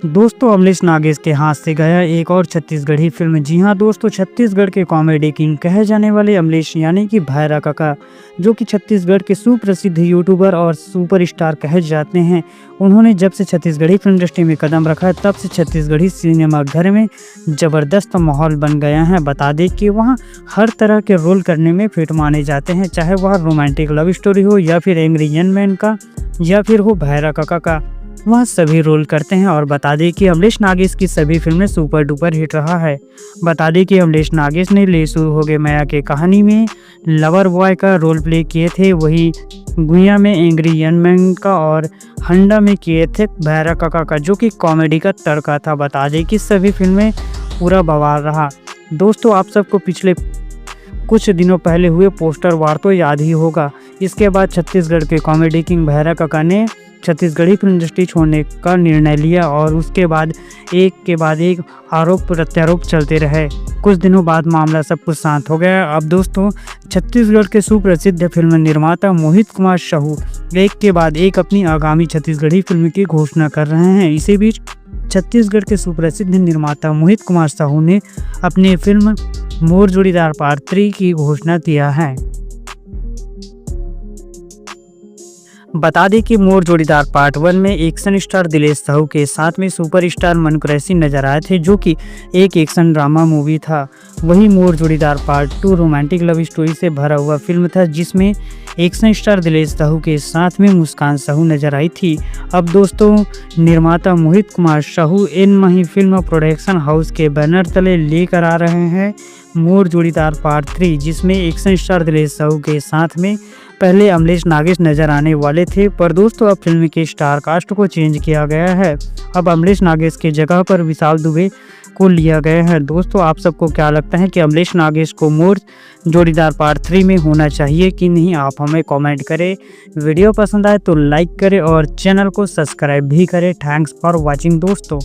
दोस्तों अमरीश नागेश के हाथ से गया एक और छत्तीसगढ़ी फिल्म। जी हां दोस्तों, छत्तीसगढ़ के कॉमेडी किंग कहे जाने वाले अमरीश यानी कि भैरा काका, जो कि छत्तीसगढ़ के सुप्रसिद्ध यूट्यूबर और सुपरस्टार कहे जाते हैं, उन्होंने जब से छत्तीसगढ़ी फिल्म इंडस्ट्री में कदम रखा है तब से छत्तीसगढ़ी सिनेमा घर में ज़बरदस्त माहौल बन गया है। बता दें कि वहाँ हर तरह के रोल करने में फिट माने जाते हैं, चाहे वह रोमांटिक लव स्टोरी हो या फिर एंग्री यंग मैन का या फिर हो भैरा काका का, वह सभी रोल करते हैं। और बता दें कि अमरीश नागेश की सभी फिल्में सुपर डुपर हिट रहा है। बता दें कि अमरीश नागेश ने ले शुरू हो गए माया के कहानी में लवर बॉय का रोल प्ले किए थे, वही गुइया में एंग्री यंग मैन का और हंडा में किए थे भैरा काका का, जो कि कॉमेडी का तड़का था। बता दें कि सभी फिल्में पूरा बवाल रहा। दोस्तों आप सबको पिछले कुछ दिनों पहले हुए पोस्टर वार तो याद ही होगा। इसके बाद छत्तीसगढ़ के कॉमेडी किंग भैरा काका ने छत्तीसगढ़ी फिल्म इंडस्ट्री छोड़ने का निर्णय लिया और उसके बाद एक आरोप प्रत्यारोप चलते रहे। कुछ दिनों बाद मामला सब कुछ शांत हो गया। अब दोस्तों छत्तीसगढ़ के सुप्रसिद्ध फिल्म निर्माता मोहित कुमार साहू एक के बाद एक अपनी आगामी छत्तीसगढ़ी फिल्म की घोषणा कर रहे हैं। इसी बीच छत्तीसगढ़ के सुप्रसिद्ध निर्माता मोहित कुमार साहू ने अपनी फिल्म मोर जोड़ीदार पार्ट 3 की घोषणा किया है। बता दें कि मोर जोड़ीदार पार्ट 1 में एक्शन स्टार दिलेश साहू के साथ में सुपरस्टार मनु कुरैशी नजर आए थे, जो कि एक एक्शन ड्रामा मूवी था। वही मोर जोड़ीदार पार्ट 2 रोमांटिक लव स्टोरी से भरा हुआ फिल्म था, जिसमें एक्शन स्टार दिलेश साहू के साथ में मुस्कान साहू नजर आई थी। अब दोस्तों निर्माता मोहित कुमार साहू इन मही फिल्म प्रोडक्शन हाउस के बैनर तले लेकर आ रहे हैं मोर जोड़ीदार पार्ट 3, जिसमें एक्शन स्टार दिलेश साहू के साथ में पहले अमरीश नागेश नजर आने वाले थे, पर दोस्तों अब फिल्म के स्टार कास्ट को चेंज किया गया है। अब अमरीश नागेश के जगह पर विशाल दुबे को लिया गया है। दोस्तों आप सबको क्या लगता है कि अमरीश नागेश को मोर जोड़ीदार पार्ट 3 में होना चाहिए कि नहीं? आप हमें कमेंट करें। वीडियो पसंद आए तो लाइक करें और चैनल को सब्सक्राइब भी करें। थैंक्स फॉर वॉचिंग दोस्तों।